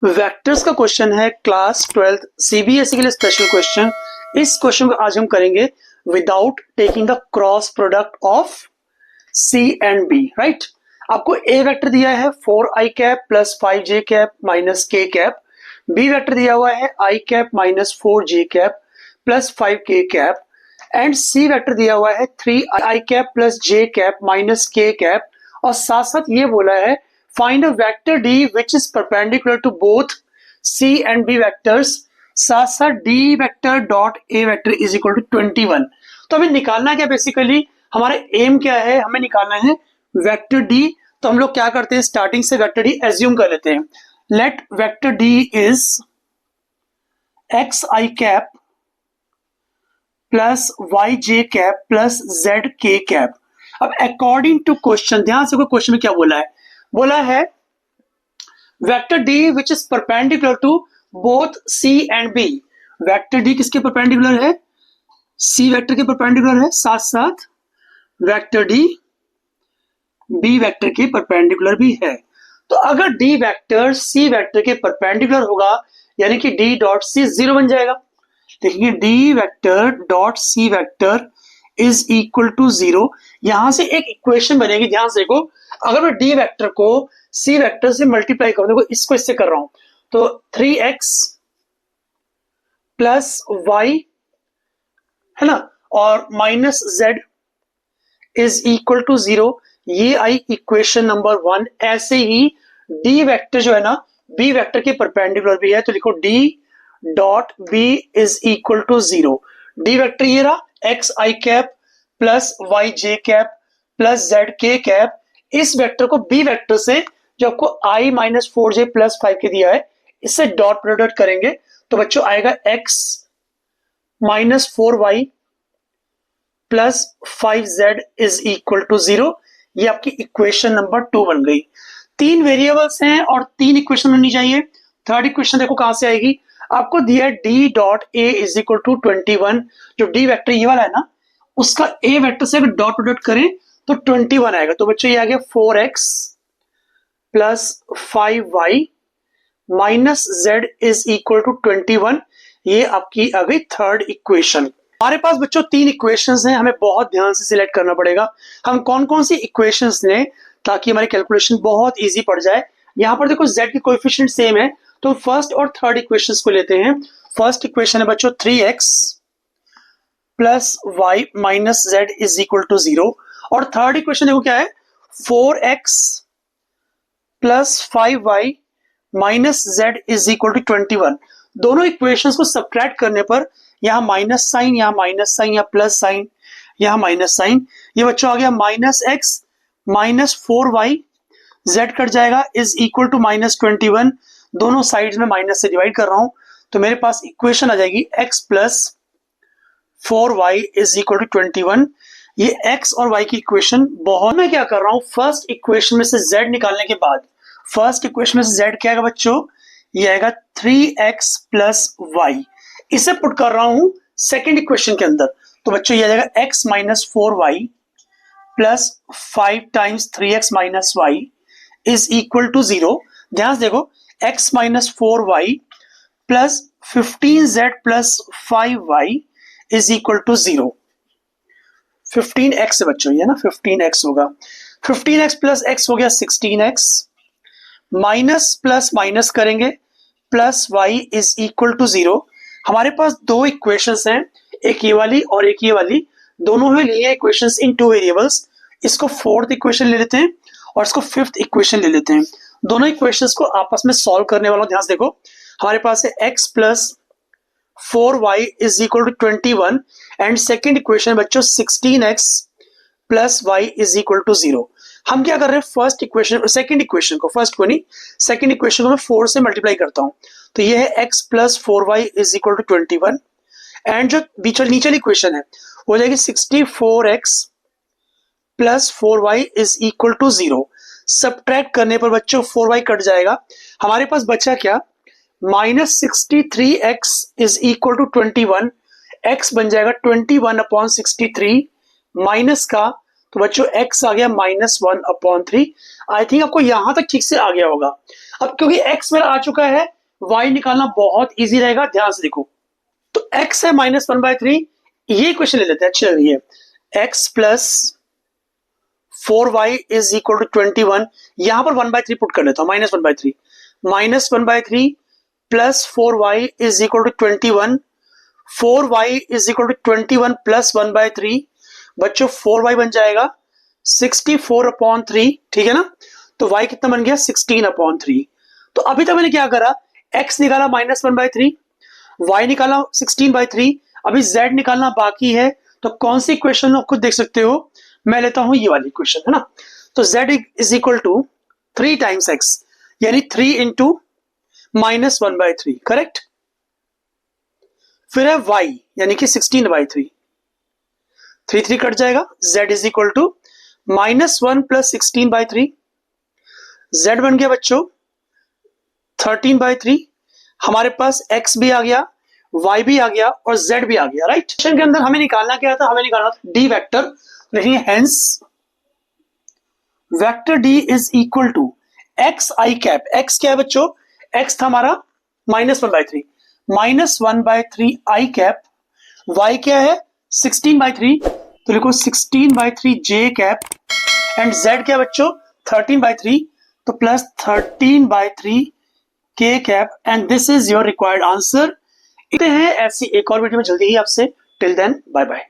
Vectors का question है class 12th CBSE के लिए स्पेशल क्वेश्चन। इस क्वेश्चन को आज हम करेंगे without taking the cross product of c and b. Right, आपको ए वेक्टर दिया है 4i cap plus 5j cap minus k cap, b vector दिया हुआ है i cap minus 4j cap plus 5k cap and c vector दिया हुआ है 3i cap plus j cap minus k cap. और साथ साथ ये बोला है find a vector d which is perpendicular to both c and b vectors, साथ साथ d vector dot a vector is equal to 21। तो हमें निकालना क्या, बेसिकली हमारा एम क्या है, हमें निकालना है वेक्टर d। तो हम लोग क्या करते हैं, स्टार्टिंग से वेक्टर d एज्यूम कर लेते हैं। Let vector d is xi cap plus yj cap plus zk cap. अब अकॉर्डिंग टू क्वेश्चन, ध्यान से क्वेश्चन में क्या बोला है vector d which is perpendicular to both c and b. Vector d किसके परपेंडिकुलर है, सी वेक्टर के परपेंडिकुलर है, साथ साथ वेक्टर डी बी वेक्टर के परपेंडिकुलर भी है। तो अगर डी वेक्टर सी वेक्टर के परपेंडिकुलर होगा यानी कि डी डॉट सी जीरो बन जाएगा। देखिए d vector dot c vector is equal to zero. यहां से एक इक्वेशन बनेगी, ध्यान से देखो, अगर मैं डी वेक्टर को सी वेक्टर से मल्टीप्लाई करूं, देखो इसको इससे कर रहा हूं, तो 3x प्लस वाई है ना और minus z is equal to zero. ये आई इक्वेशन नंबर 1। ऐसे ही डी वेक्टर जो है ना बी वेक्टर के परपेंडिकुलर भी है, तो लिखो d dot b is equal to zero. D vector ये रहा x i cap plus y j cap plus z k cap. इस वेक्टर को बी वेक्टर से जो आपको i माइनस 4j प्लस 5 के दिया है इससे डॉट प्रोडक्ट करेंगे तो बच्चों आएगा x minus 4y plus 5z is equal to zero. ये आपकी इक्वेशन नंबर 2 बन गई। 3 वेरिएबल्स हैं और 3 इक्वेशन होनी चाहिए। थर्ड इक्वेशन देखो कहां से आएगी, आपको दिया है d dot a is equal to 21। जो d वेक्टर ये वाला है ना उसका a वेक्टर से अगर डॉट प्रोडक्ट करें तो 21 आएगा। तो बच्चों ये आ गया 4x plus 5y minus z is equal to 21। ये आपकी आ गई थर्ड इक्वेशन। हमारे पास बच्चों 3 इक्वेशंस हैं, हमें बहुत ध्यान से सिलेक्ट करना पड़ेगा हम कौन कौन सी इक्वेशंस लें ताकि हमारी कैलकुलेशन बहुत इजी पड़ जाए। यहां पर देखो z की कोएफिशिएंट सेम है तो फर्स्ट और थर्ड इक्वेशंस को लेते हैं। फर्स्ट इक्वेशन है बच्चों 3x plus y minus z is equal to zero और थर्ड इक्वेशन देखो क्या है 4x plus 5y minus z is equal to 21। दोनों इक्वेशंस को सब्ट्रैक्ट करने पर यहां माइनस साइन, यहां माइनस साइन, यहां प्लस साइन, यहां माइनस साइन। ये बच्चों आ गया minus x minus 4y, z cut जाएगा इज इक्वल टू माइनस 21। दोनों साइड्स में माइनस से डिवाइड कर रहा हूं तो मेरे पास इक्वेशन आ जाएगी x plus 4y is equal to 21। ये x और y की इक्वेशन बहुत, मैं क्या कर रहा हूं फर्स्ट इक्वेशन में से z निकालने के बाद फर्स्ट इक्वेशन में से z क्या आएगा बच्चों, ये आएगा 3x प्लस y। इसे पुट कर रहा हूं सेकेंड इक्वेशन के अंदर तो बच्चों ये आ जाएगा x minus 4y plus 5 times 3x minus y is equal to zero. ध्यान से देखो x minus 4y plus 15z plus 5y is equal to zero. 15x है बच्चों, ये ना 15x होगा, 15x प्लस x हो गया 16x, माइनस प्लस माइनस करेंगे plus y is equal to zero. हमारे पास दो इक्वेशंस हैं, एक ये वाली और एक ये वाली, दोनों में लिए इक्वेशंस इन 2 वेरिएबल्स। इसको फोर्थ इक्वेशन ले लेते हैं और इसको फिफ्थ इक्वेशन ले लेते हैं। दोनों इक्वेशंस को आपस में सॉल्व करने वाला, ध्यान से देखो हमारे पास है x plus 4y is equal to 21 and second equation बच्चों 16x plus y is equal to zero. हम क्या कर रहे हैं फर्स्ट इक्वेशन सेकेंड इक्वेशन को, फर्स्ट को नहीं सेकेंड इक्वेशन को मैं 4 से मल्टीप्लाई करता हूं तो ये है x plus 4y is equal to 21 and जो नीचे वाली इक्वेशन है हो जाएगी 64x plus 4y is equal to zero. Subtract करने पर बच्चों 4y कट जाएगा, हमारे पास बचा क्या minus 63x is equal to 21। x बन जाएगा 21 अपॉन 63 माइनस का तो बच्चों x आ गया -1/3। आई थिंक आपको यहां तक ठीक से आ गया होगा। अब क्योंकि x मेरा आ चुका है, y निकालना बहुत इजी रहेगा, ध्यान से देखो। तो x है -1/3, ये क्वेश्चन ले लेते हैं, अच्छी लग रही है। x plus 4y is equal to 21, यहां पर 1/3 पुट कर लेता हूं, -1/3 -1/3 plus 4y is equal to 21, 4y is equal to 21 plus 1/3, बच्चों 4y बन जाएगा 64/3, ठीक है ना। तो y कितना बन गया 16/3। तो अभी तक मैंने क्या करा, x निकाला -1/3, y निकाला 16/3, अभी z निकालना बाकी है। तो कौन सी इक्वेशन आप खुद देख सकते हो, मैं लेता हूं ये वाली इक्वेशन, है ना। तो z is equal to 3 times x, यानी 3 इंटू -1/3, करेक्ट। फिर है y यानी कि 16/3, 3 3 कट जाएगा, z is equal to -1 plus 16/3, z बन गया बच्चों 13/3, हमारे पास x भी आ गया, y भी आ गया और z भी आ गया, राइट। क्वेश्चन के अंदर हमें निकालना क्या था, हमें निकालना था d वेक्टर, लेकिन hence vector d is equal to x i cap. x क्या है बच्चों, x था हमारा -1/3, -1/3 i कैप, y क्या है 16/3, तो लिखो 16/3 j कैप, एंड z क्या बच्चों 13/3, तो plus 13/3 k cap, and this is your required answer. इतने हैं ऐसी एक और वीडियो में जल्दी ही आपसे, टिल देन बाय बाय।